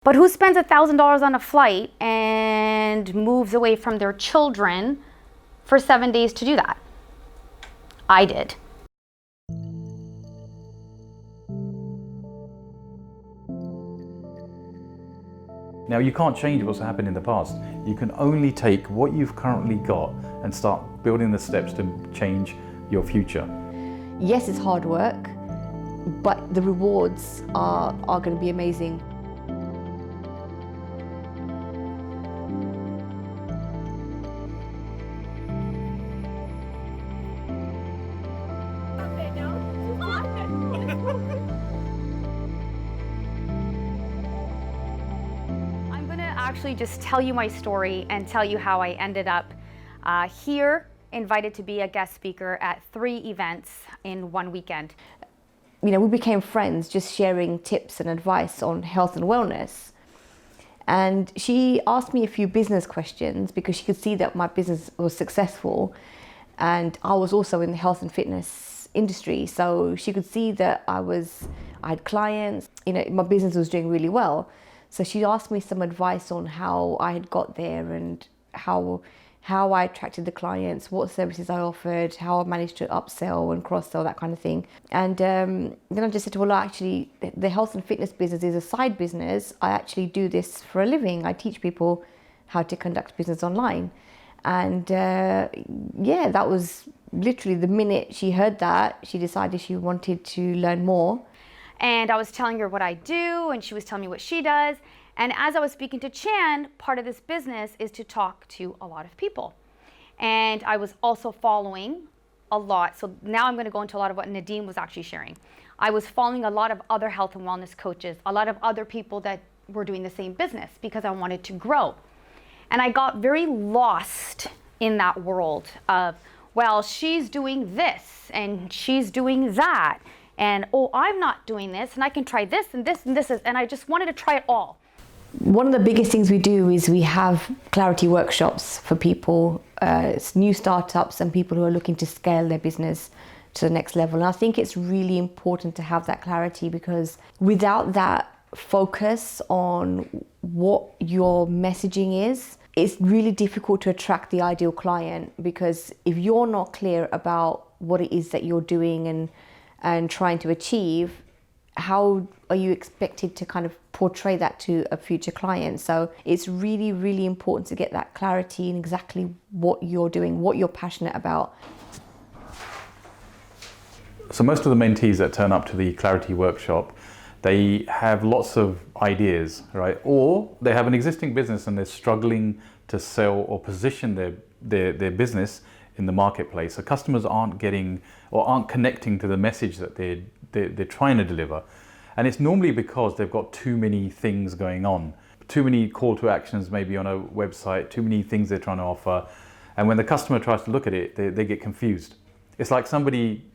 But who spends $1,000 on a flight and moves away from their children for 7 days to do that? I did. Now, you can't change what's happened in the past. You can only take what you've currently got and start building the steps to change your future. Yes, it's hard work, but the rewards are going to be amazing. I'm going to actually just tell you my story and tell you how I ended up here, invited to be a guest speaker at 3 events in one weekend. You know, we became friends just sharing tips and advice on health and wellness. And she asked me a few business questions because she could see that my business was successful. And I was also in the health and fitness industry. So she could see that I had clients, you know, my business was doing really well. So she asked me some advice on how I had got there and how I attracted the clients, what services I offered, how I managed to upsell and cross-sell, that kind of thing. And then I just said, well, actually, the health and fitness business is a side business. I actually do this for a living. I teach people how to conduct business online. And yeah, that was literally the minute she heard that, she decided she wanted to learn more. And I was telling her what I do, and she was telling me what she does. And as I was speaking to Chan, part of this business is to talk to a lot of people. And I was also following a lot. So now I'm going to go into a lot of what Nadine was actually sharing. I was following a lot of other health and wellness coaches, a lot of other people that were doing the same business because I wanted to grow. And I got very lost in that world of, well, she's doing this and she's doing that. And, oh, I'm not doing this and I can try this and this and this. And I just wanted to try it all. One of the biggest things we do is we have clarity workshops for people, it's new startups and people who are looking to scale their business to the next level. And I think it's really important to have that clarity because without that focus on what your messaging is, it's really difficult to attract the ideal client because if you're not clear about what it is that you're doing and trying to achieve, how are you expected to kind of portray that to a future client? So it's really, really important to get that clarity in exactly what you're doing, what you're passionate about. So most of the mentees that turn up to the Clarity Workshop, they have lots of ideas, right? Or they have an existing business and they're struggling to sell or position their business in the marketplace. So customers aren't getting or aren't connecting to the message that they're trying to deliver. And it's normally because they've got too many things going on, too many call to actions maybe on a website, too many things they're trying to offer. And when the customer tries to look at it, they get confused. It's like somebody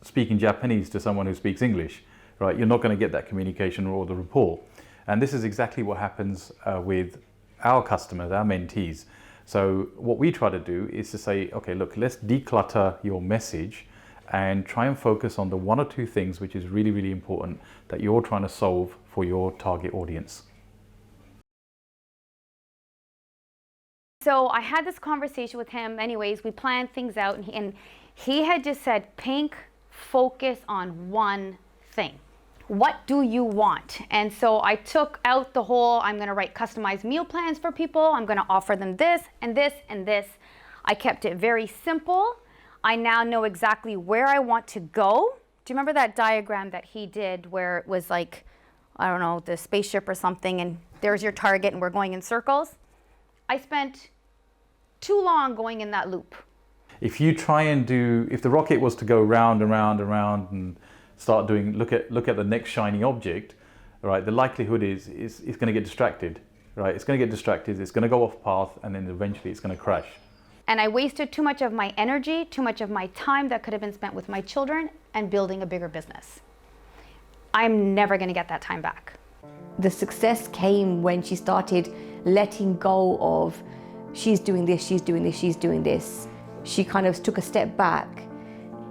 speaking Japanese to someone who speaks English, right? You're not going to get that communication or the rapport. And this is exactly what happens with our customers, our mentees. So what we try to do is to say, okay, look, let's declutter your message and try and focus on the 1 or 2 things which is really, really important that you're trying to solve for your target audience. So I had this conversation with him anyways, we planned things out and he had just said, Pink, focus on one thing. What do you want? And so I took out the whole, I'm going to write customized meal plans for people. I'm going to offer them this and this and this. I kept it very simple. I now know exactly where I want to go. Do you remember that diagram that he did where it was like, I don't know, the spaceship or something, and there's your target and we're going in circles? I spent too long going in that loop. If you try and if the rocket was to go round and round and round and start doing, look at the next shiny object, right? The likelihood is it's going to get distracted, right? It's going to get distracted, it's going to go off path, and then eventually it's going to crash. And I wasted too much of my energy, too much of my time that could have been spent with my children and building a bigger business. I'm never going to get that time back. The success came when she started letting go of, she's doing this, she's doing this, she's doing this. She kind of took a step back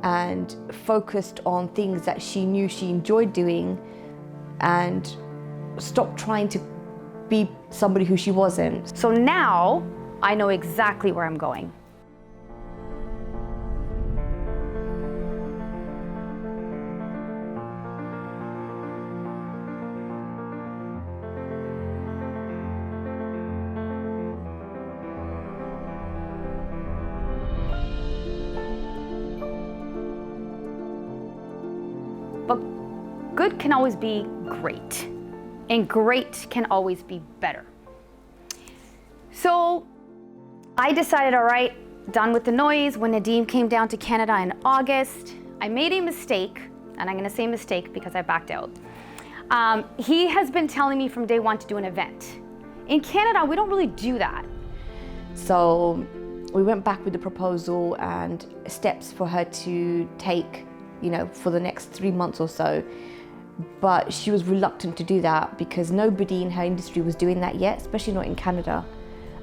and focused on things that she knew she enjoyed doing and stopped trying to be somebody who she wasn't. So now I know exactly where I'm going. But good can always be great, and great can always be better. So I decided, all right, done with the noise. When Nadeem came down to Canada in August, I made a mistake, and I'm gonna say mistake because I backed out. He has been telling me from day one to do an event. In Canada, we don't really do that. So we went back with the proposal and steps for her to take, you know, for the next 3 months or so. But she was reluctant to do that because nobody in her industry was doing that yet, especially not in Canada.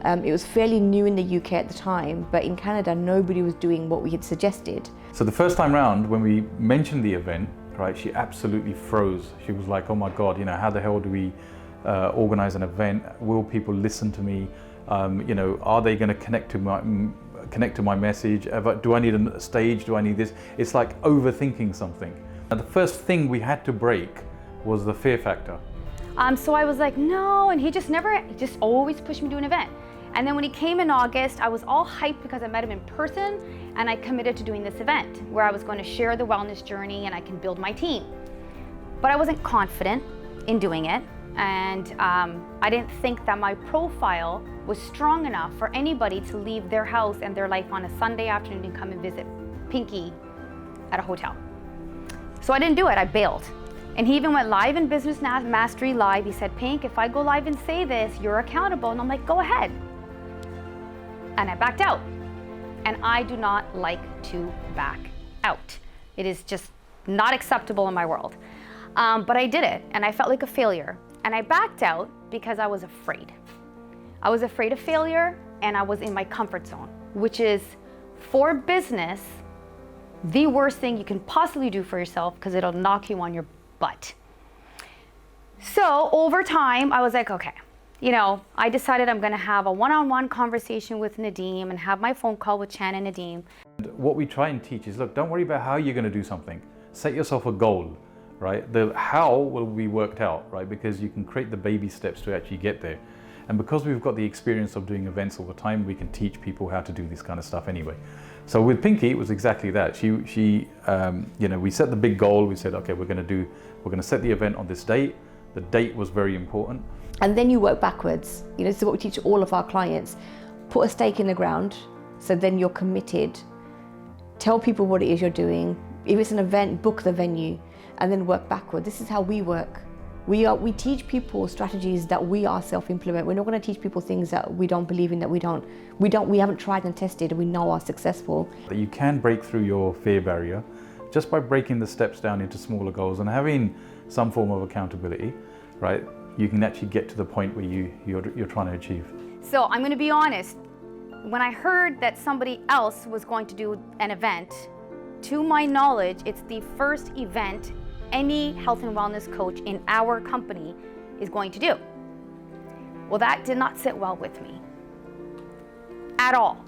It was fairly new in the UK at the time, but in Canada, nobody was doing what we had suggested. So the first time round, when we mentioned the event, right, she absolutely froze. She was like, oh my God, you know, how the hell do we organize an event? Will people listen to me? You know, are they gonna connect to my message? Do I need a stage? Do I need this? It's like overthinking something. And the first thing we had to break was the fear factor. So I was like, no, and he just always pushed me to an event. And then when he came in August, I was all hyped because I met him in person, and I committed to doing this event where I was going to share the wellness journey and I can build my team. But I wasn't confident in doing it, and I didn't think that my profile was strong enough for anybody to leave their house and their life on a Sunday afternoon and come and visit Pinky at a hotel. So I didn't do it, I bailed. And he even went live in Business Mastery Live. He said, Pink, if I go live and say this, you're accountable. And I'm like, go ahead. And I backed out. And I do not like to back out. It is just not acceptable in my world. But I did it, and I felt like a failure. And I backed out because I was afraid. I was afraid of failure, and I was in my comfort zone, which is, for business, the worst thing you can possibly do for yourself because it'll knock you on your butt. So over time, I was like, okay, you know, I decided I'm gonna have a one-on-one conversation with Nadeem and have my phone call with Chan and Nadeem. What we try and teach is, look, don't worry about how you're gonna do something. Set yourself a goal, right? The how will be worked out, right? Because you can create the baby steps to actually get there. And because we've got the experience of doing events all the time, we can teach people how to do this kind of stuff anyway. So with Pinky, it was exactly that. She you know, we set the big goal. We said, okay, we're gonna set the event on this date. The date was very important. And then you work backwards. You know, this is what we teach all of our clients. Put a stake in the ground, so then you're committed. Tell people what it is you're doing. If it's an event, book the venue, and then work backward. This is how we work. We teach people strategies that we ourselves implement. We're not going to teach people things that we don't believe in, that we haven't tried and tested and we know are successful. That you can break through your fear barrier just by breaking the steps down into smaller goals and having some form of accountability, right? You can actually get to the point where you're trying to achieve. So I'm going to be honest. When I heard that somebody else was going to do an event, to my knowledge, it's the first event any health and wellness coach in our company is going to do. Well, that did not sit well with me at all.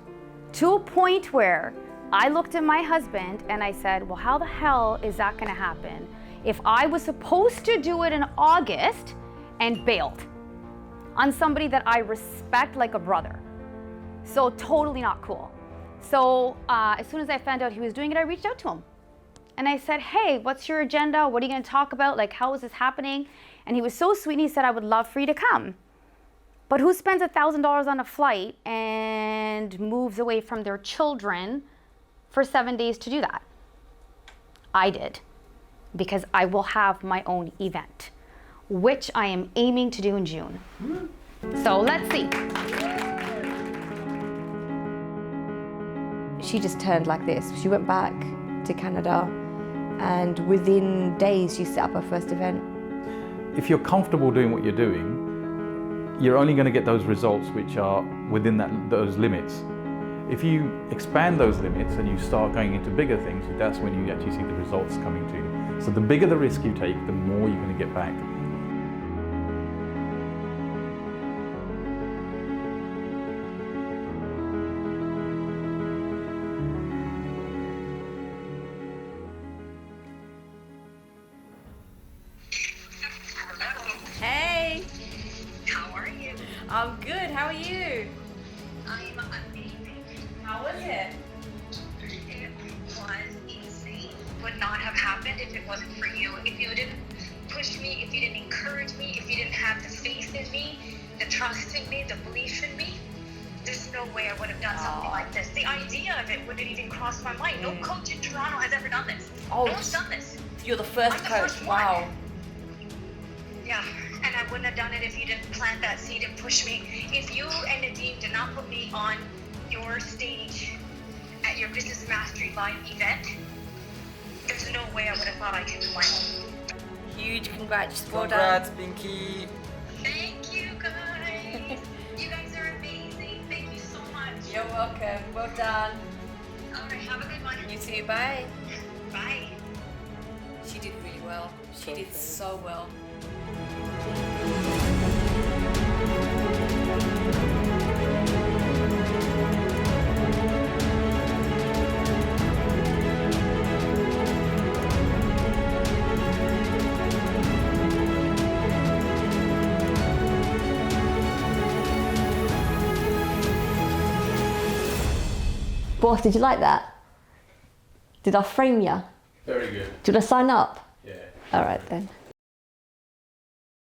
To a point where I looked at my husband and I said, well, how the hell is that gonna happen if I was supposed to do it in August and bailed on somebody that I respect like a brother? So totally not cool. So as soon as I found out he was doing it, I reached out to him. And I said, hey, what's your agenda? What are you gonna talk about? Like, how is this happening? And he was so sweet and he said, I would love for you to come. But who spends $1,000 on a flight and moves away from their children for 7 days to do that? I did, because I will have my own event, which I am aiming to do in June. So let's see. She just turned like this. She went back to Canada, and within days she set up her first event. If you're comfortable doing what you're doing, you're only going to get those results which are within those limits. If you expand those limits and you start going into bigger things, that's when you actually see the results coming to you. So the bigger the risk you take, the more you're going to get back. I'm good. How are you? I'm amazing. How was it? It was insane. Would not have happened if it wasn't for you. If you didn't push me, if you didn't encourage me, if you didn't have the faith in me, the trust in me, the belief in me, there's no way I would have done something like this. The idea of it wouldn't even cross my mind. No coach in Toronto has ever done this. Oh, no one's done this. You're the first I'm the coach. first one. Wow. Yeah, and I wouldn't have done it if you didn't plant that seed and push me. If you and Nadeem did not put me on your stage at your Business Mastery Live event, there's no way I would have thought I could win. Huge congrats. Well Congrats, done. Pinky. Thank you, guys. You guys are amazing. Thank you so much. You're welcome. Well done. All right, have a good one. You too. Bye. Bye. She did really well. She did so well. Boss, did you like that? Did I frame you? Very good. Do you want to sign up? Yeah. All right then.